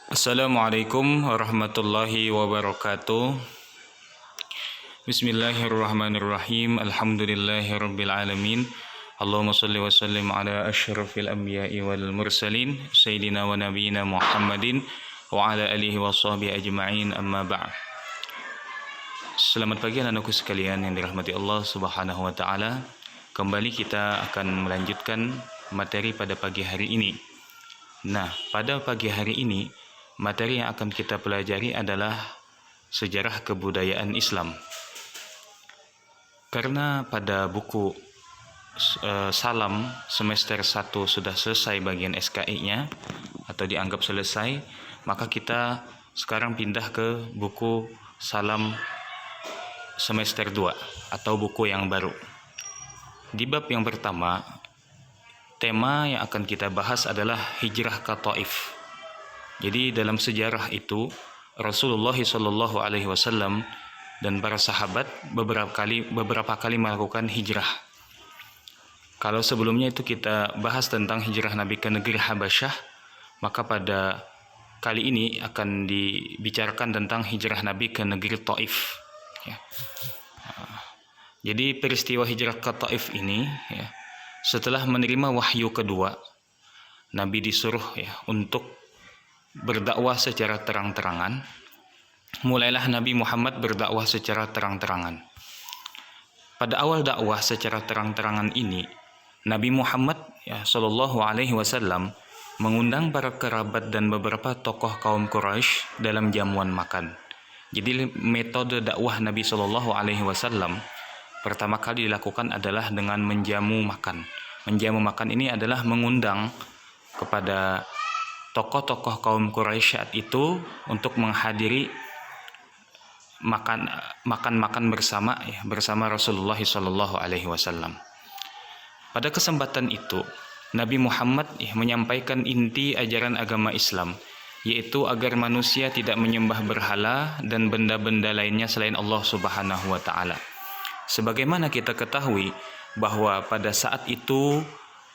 Assalamualaikum warahmatullahi wabarakatuh. Bismillahirrahmanirrahim. Alhamdulillahirabbil alamin. Allahumma shalli wa sallim ala asyrafil anbiya'i wal mursalin sayyidina wa nabiyyina Muhammadin wa ala alihi wa sahbihi ajma'in, amma ba'd. Selamat pagi anak-anakku sekalian yang dirahmati Allah Subhanahu wa taala. Kembali kita akan melanjutkan materi pada pagi hari ini. Nah, pada pagi hari ini materi yang akan kita pelajari adalah sejarah kebudayaan Islam. Karena pada buku Salam semester 1 sudah selesai bagian SKI-nya atau dianggap selesai, maka kita sekarang pindah ke buku Salam semester 2 atau buku yang baru. Di bab yang pertama, tema yang akan kita bahas adalah hijrah ke Taif. Jadi dalam sejarah itu Rasulullah Shallallahu Alaihi Wasallam dan para sahabat beberapa kali melakukan hijrah. Kalau sebelumnya itu kita bahas tentang hijrah Nabi ke negeri Habasyah, maka pada kali ini akan dibicarakan tentang hijrah Nabi ke negeri Taif. Ya. Jadi peristiwa hijrah ke Taif ini, ya, setelah menerima wahyu kedua, Nabi disuruh untuk berdakwah secara terang-terangan. Mulailah Nabi Muhammad berdakwah secara terang-terangan. Pada awal dakwah secara terang-terangan ini, Nabi Muhammad Shallallahu Alaihi Wasallam mengundang para kerabat dan beberapa tokoh kaum Quraisy dalam jamuan makan. Jadi metode dakwah Nabi Shallallahu Alaihi Wasallam pertama kali dilakukan adalah dengan menjamu makan. Menjamu makan ini adalah mengundang kepada tokoh-tokoh kaum Quraisy saat itu untuk menghadiri makan bersama bersama Rasulullah Shallallahu Alaihi Wasallam. Pada kesempatan itu Nabi Muhammad menyampaikan inti ajaran agama Islam, yaitu agar manusia tidak menyembah berhala dan benda-benda lainnya selain Allah Subhanahu wa taala. Sebagaimana kita ketahui bahwa pada saat itu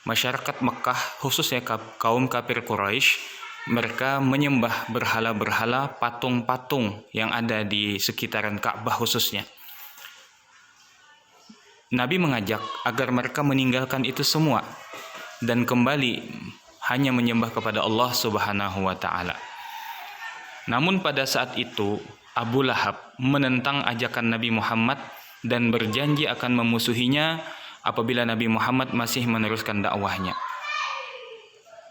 masyarakat Mekah, khususnya kaum kafir Quraisy, mereka menyembah berhala-berhala, patung-patung yang ada di sekitaran Ka'bah khususnya. Nabi mengajak agar mereka meninggalkan itu semua dan kembali hanya menyembah kepada Allah Subhanahu wa taala. Namun pada saat itu Abu Lahab menentang ajakan Nabi Muhammad dan berjanji akan memusuhinya apabila Nabi Muhammad masih meneruskan dakwahnya.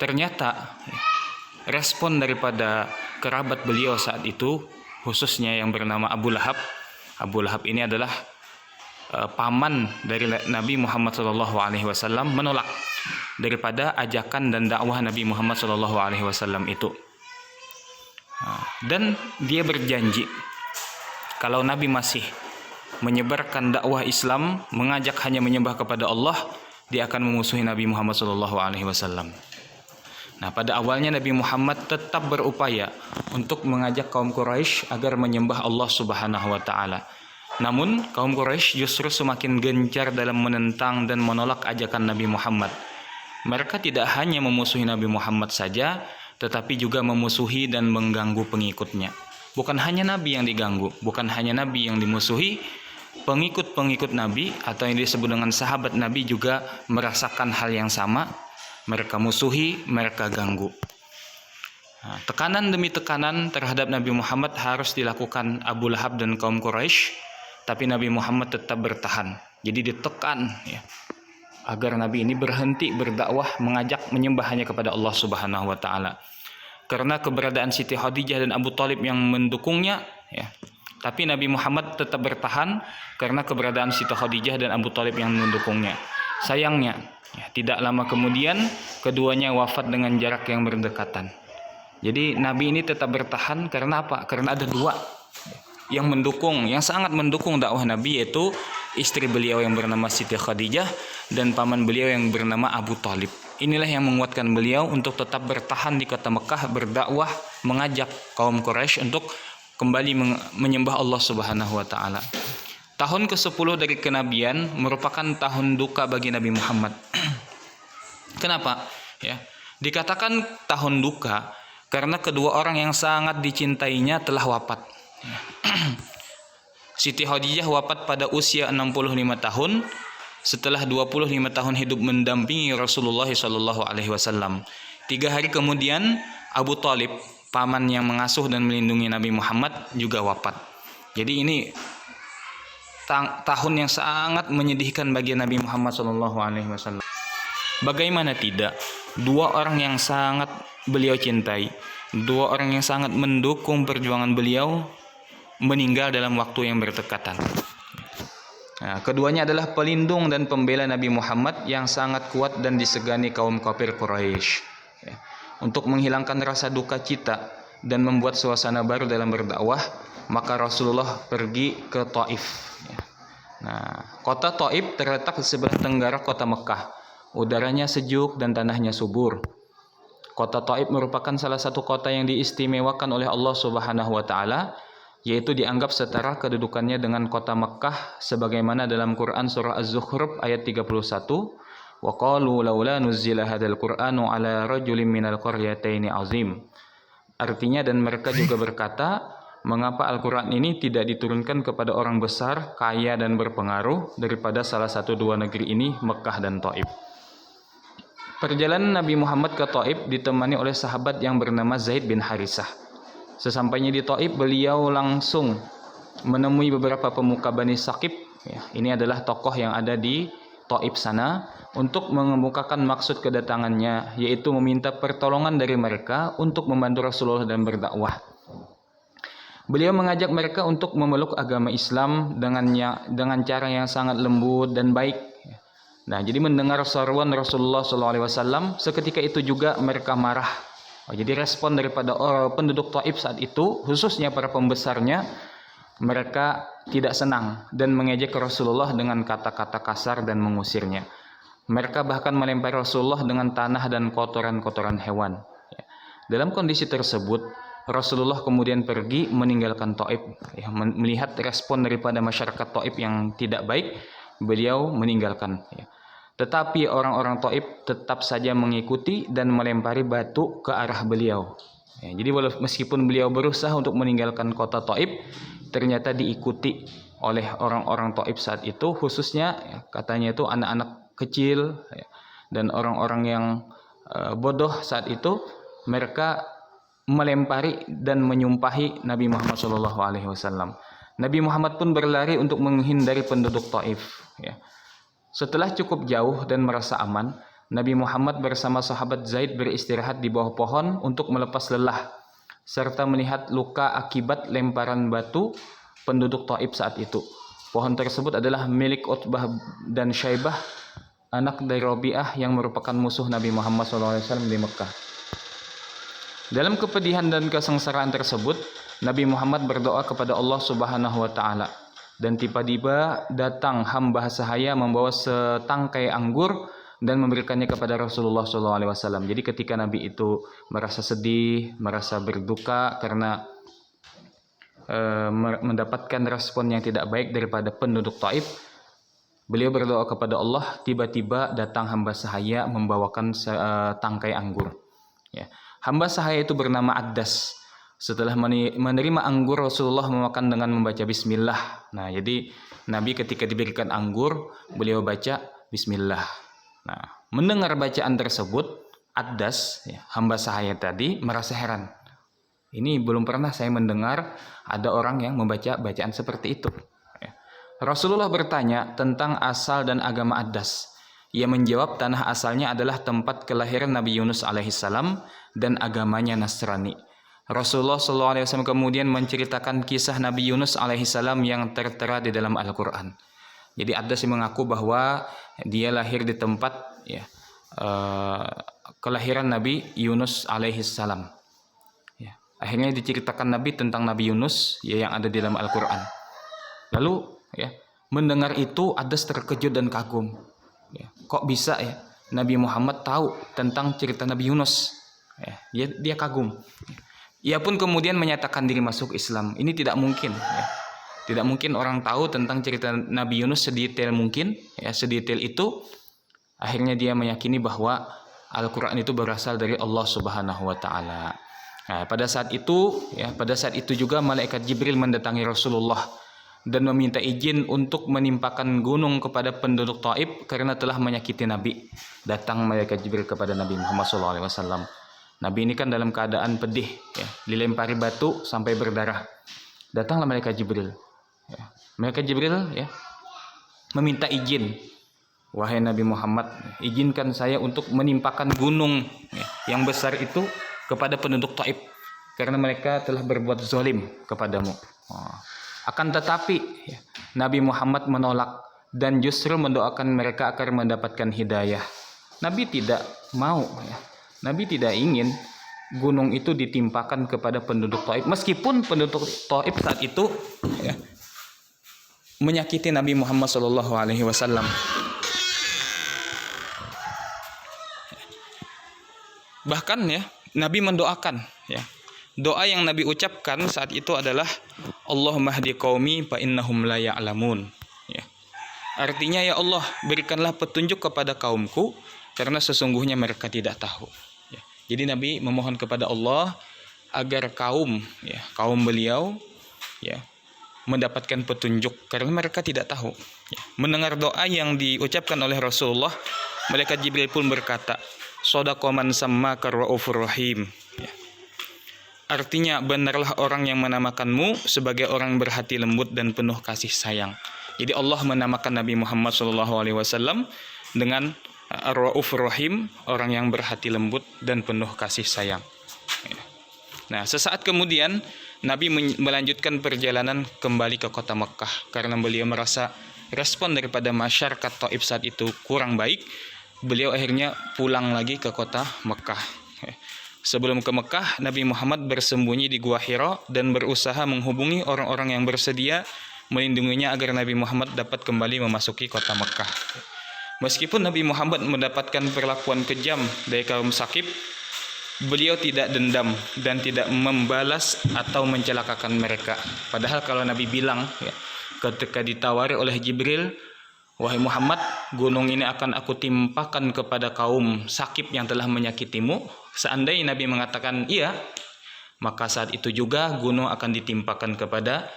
Ternyata respon daripada kerabat beliau saat itu, khususnya yang bernama Abu Lahab. Abu Lahab ini adalah paman dari Nabi Muhammad SAW, menolak daripada ajakan dan dakwah Nabi Muhammad SAW itu. Dan dia berjanji kalau Nabi masih menyebarkan dakwah Islam, mengajak hanya menyembah kepada Allah, dia akan memusuhi Nabi Muhammad SAW. Nah, pada awalnya Nabi Muhammad tetap berupaya untuk mengajak kaum Quraisy agar menyembah Allah Subhanahu wa taala. Namun, kaum Quraisy justru semakin gencar dalam menentang dan menolak ajakan Nabi Muhammad. Mereka tidak hanya memusuhi Nabi Muhammad saja, tetapi juga memusuhi dan mengganggu pengikutnya. Bukan hanya Nabi yang diganggu, bukan hanya Nabi yang dimusuhi, pengikut-pengikut Nabi atau yang disebut dengan sahabat Nabi juga merasakan hal yang sama. Mereka musuhi, mereka ganggu. Nah, tekanan demi tekanan terhadap Nabi Muhammad harus dilakukan Abu Lahab dan kaum Quraisy, tapi Nabi Muhammad tetap bertahan. Jadi ditekan agar Nabi ini berhenti berdakwah, mengajak menyembah hanya kepada Allah Subhanahu wa taala. Karena keberadaan Siti Khadijah dan Abu Thalib yang mendukungnya, tapi Nabi Muhammad tetap bertahan karena keberadaan Siti Khadijah dan Abu Thalib yang mendukungnya. Sayangnya, tidak lama kemudian keduanya wafat dengan jarak yang berdekatan. Jadi Nabi ini tetap bertahan karena apa? Karena ada dua yang mendukung, yang sangat mendukung dakwah Nabi, yaitu istri beliau yang bernama Siti Khadijah dan paman beliau yang bernama Abu Thalib. Inilah yang menguatkan beliau untuk tetap bertahan di kota Mekah, berdakwah, mengajak kaum Quraisy untuk kembali menyembah Allah Subhanahu wa taala. Tahun ke-10 dari kenabian merupakan tahun duka bagi Nabi Muhammad. Kenapa? Dikatakan tahun duka karena kedua orang yang sangat dicintainya telah wafat. Siti Khadijah wafat pada usia 65 tahun setelah 25 tahun hidup mendampingi Rasulullah SAW. 3 hari kemudian Abu Thalib, paman yang mengasuh dan melindungi Nabi Muhammad, juga wafat. Jadi ini tahun yang sangat menyedihkan bagi Nabi Muhammad SAW. Bagaimana tidak? 2 orang yang sangat beliau cintai, 2 orang yang sangat mendukung perjuangan beliau, meninggal dalam waktu yang berdekatan. Nah, keduanya adalah pelindung dan pembela Nabi Muhammad yang sangat kuat dan disegani kaum kafir Quraisy. Ya. Untuk menghilangkan rasa duka cita dan membuat suasana baru dalam berdakwah, maka Rasulullah pergi ke Taif. Ya. Nah, kota Taif terletak di sebelah tenggara kota Mekah. Udaranya sejuk dan tanahnya subur. Kota Taif merupakan salah satu kota yang diistimewakan oleh Allah Subhanahu wa taala, yaitu dianggap setara kedudukannya dengan kota Mekah sebagaimana dalam Quran surah Az-Zukhruf ayat 31, wa qalu laula nuzzila hadzal qur'anu ala rajulin minal qaryataini azim. Artinya, dan mereka juga berkata, mengapa Al-Qur'an ini tidak diturunkan kepada orang besar, kaya dan berpengaruh daripada salah satu 2 negeri ini, Mekah dan Taif. Perjalanan Nabi Muhammad ke Taif ditemani oleh sahabat yang bernama Zaid bin Harisah. Sesampainya di Taif, beliau langsung menemui beberapa pemuka Bani Saqif. Ya, ini adalah tokoh yang ada di Taif sana, untuk mengemukakan maksud kedatangannya, yaitu meminta pertolongan dari mereka untuk membantu Rasulullah dalam berdakwah. Beliau mengajak mereka untuk memeluk agama Islam dengan cara yang sangat lembut dan baik. Nah, jadi mendengar seruan Rasulullah SAW, seketika itu juga mereka marah. Jadi respon daripada penduduk Taif saat itu, khususnya para pembesarnya, mereka tidak senang dan mengejek Rasulullah dengan kata-kata kasar dan mengusirnya. Mereka bahkan melempari Rasulullah dengan tanah dan kotoran-kotoran hewan. Dalam kondisi tersebut, Rasulullah kemudian pergi meninggalkan Taif. Melihat respon daripada masyarakat Taif yang tidak baik, beliau meninggalkan. Tetapi orang-orang Taif tetap saja mengikuti dan melempari batu ke arah beliau. Jadi meskipun beliau berusaha untuk meninggalkan kota Taif, ternyata diikuti oleh orang-orang Taif saat itu, khususnya katanya itu anak-anak kecil dan orang-orang yang bodoh saat itu. Mereka melempari dan menyumpahi Nabi Muhammad SAW. Nabi Muhammad pun berlari untuk menghindari penduduk Taif. Setelah cukup jauh dan merasa aman, Nabi Muhammad bersama sahabat Zaid beristirahat di bawah pohon untuk melepas lelah, serta melihat luka akibat lemparan batu penduduk Taif saat itu. Pohon tersebut adalah milik Utbah dan Syaibah, anak dari Rabi'ah yang merupakan musuh Nabi Muhammad SAW di Mekah. Dalam kepedihan dan kesengsaraan tersebut, Nabi Muhammad berdoa kepada Allah Subhanahu wa taala. Dan tiba-tiba datang hamba sahaya membawa setangkai anggur dan memberikannya kepada Rasulullah SAW. Jadi ketika Nabi itu merasa sedih, merasa berduka karena mendapatkan respon yang tidak baik daripada penduduk Taif, beliau berdoa kepada Allah. Tiba-tiba datang hamba sahaya membawakan setangkai anggur. Hamba sahaya itu bernama Addas. Setelah menerima anggur, Rasulullah memakan dengan membaca bismillah. Nah, jadi Nabi ketika diberikan anggur, beliau baca bismillah. Nah, mendengar bacaan tersebut, Addas, hamba sahaya tadi, merasa heran. Ini belum pernah saya mendengar ada orang yang membaca bacaan seperti itu. Rasulullah bertanya tentang asal dan agama Addas. Ia menjawab tanah asalnya adalah tempat kelahiran Nabi Yunus alaihissalam dan agamanya Nasrani. Rasulullah SAW kemudian menceritakan kisah Nabi Yunus alaihissalam yang tertera di dalam Al-Quran. Jadi Addas mengaku bahwa dia lahir di tempat kelahiran Nabi Yunus alaihissalam. Akhirnya diceritakan Nabi tentang Nabi Yunus yang ada di dalam Al-Quran. Lalu mendengar itu Addas terkejut dan kagum. Kok bisa Nabi Muhammad tahu tentang cerita Nabi Yunus? Dia kagum. Ia pun kemudian menyatakan diri masuk Islam. Ini tidak mungkin. Tidak mungkin orang tahu tentang cerita Nabi Yunus sedetail mungkin. Sedetail itu. Akhirnya dia meyakini bahwa Al-Quran itu berasal dari Allah Subhanahu wa taala. Nah, pada saat itu juga malaikat Jibril mendatangi Rasulullah dan meminta izin untuk menimpakan gunung kepada penduduk Taif karena telah menyakiti Nabi. Datang malaikat Jibril kepada Nabi Muhammad SAW. Nabi ini kan dalam keadaan pedih, ya, dilempari batu sampai berdarah. Datanglah malaikat Jibril. Ya. Malaikat Jibril ya meminta izin, wahai Nabi Muhammad, izinkan saya untuk menimpakan gunung yang besar itu kepada penduduk Taif karena mereka telah berbuat zalim kepadamu. Akan tetapi Nabi Muhammad menolak dan justru mendoakan mereka agar mendapatkan hidayah. Nabi tidak mau, Nabi tidak ingin gunung itu ditimpakan kepada penduduk Taif, meskipun penduduk Taif saat itu menyakiti Nabi Muhammad SAW. Bahkan Nabi mendoakan, doa yang Nabi ucapkan saat itu adalah Allahumma hdi qaumi fa innahum la ya'lamun. Artinya, ya Allah, berikanlah petunjuk kepada kaumku karena sesungguhnya mereka tidak tahu. Jadi Nabi memohon kepada Allah agar kaum beliau mendapatkan petunjuk karena mereka tidak tahu. Mendengar doa yang diucapkan oleh Rasulullah, malaikat Jibril pun berkata, Shadaqa man sammaka Raufur Rahim. Artinya, benarlah orang yang menamakanmu sebagai orang berhati lembut dan penuh kasih sayang. Jadi Allah menamakan Nabi Muhammad SAW dengan Ar-Raufur Rahim, orang yang berhati lembut dan penuh kasih sayang. Nah, sesaat kemudian Nabi melanjutkan perjalanan kembali ke kota Mekah karena beliau merasa respon daripada masyarakat Taif saat itu kurang baik. Beliau akhirnya pulang lagi ke kota Mekah. Sebelum ke Mekah, Nabi Muhammad bersembunyi di Gua Hira dan berusaha menghubungi orang-orang yang bersedia melindunginya agar Nabi Muhammad dapat kembali memasuki kota Mekah. Meskipun Nabi Muhammad mendapatkan perlakuan kejam dari kaum Saqif, beliau tidak dendam dan tidak membalas atau mencelakakan mereka. Padahal kalau Nabi bilang ketika ditawari oleh Jibril, wahai Muhammad, gunung ini akan aku timpakan kepada kaum Saqif yang telah menyakitimu. Seandainya Nabi mengatakan iya, maka saat itu juga gunung akan ditimpakan kepada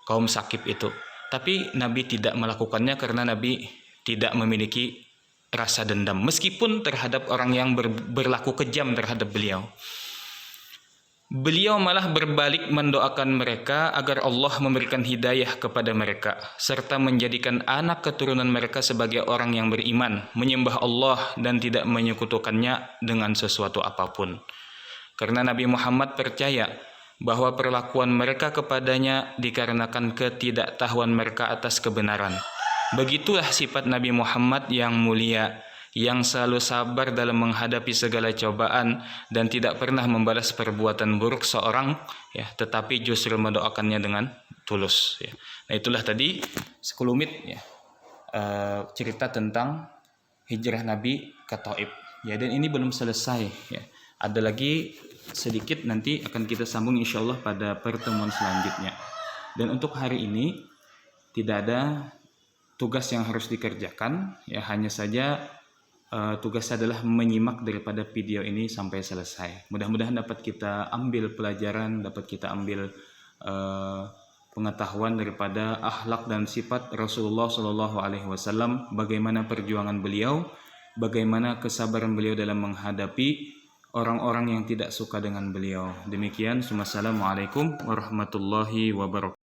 kaum Saqif itu. Tapi Nabi tidak melakukannya karena Nabi tidak memiliki rasa dendam, meskipun terhadap orang yang berlaku kejam terhadap beliau. Beliau malah berbalik mendoakan mereka agar Allah memberikan hidayah kepada mereka, serta menjadikan anak keturunan mereka sebagai orang yang beriman, menyembah Allah dan tidak menyekutukannya dengan sesuatu apapun. Karena Nabi Muhammad percaya bahwa perlakuan mereka kepadanya dikarenakan ketidaktahuan mereka atas kebenaran. Begitulah sifat Nabi Muhammad yang mulia, yang selalu sabar dalam menghadapi segala cobaan dan tidak pernah membalas perbuatan buruk seorang, tetapi justru mendoakannya dengan tulus. Nah, itulah tadi sekelumit cerita tentang hijrah Nabi ke Taif. Dan ini belum selesai. Ada lagi sedikit, nanti akan kita sambung insyaallah pada pertemuan selanjutnya. Dan untuk hari ini tidak ada tugas yang harus dikerjakan, hanya saja tugas adalah menyimak daripada video ini sampai selesai. Mudah-mudahan dapat kita ambil pelajaran, dapat kita ambil pengetahuan daripada akhlak dan sifat Rasulullah SAW, bagaimana perjuangan beliau, bagaimana kesabaran beliau dalam menghadapi orang-orang yang tidak suka dengan beliau. Demikian, wassalamualaikum warahmatullahi wabarakatuh.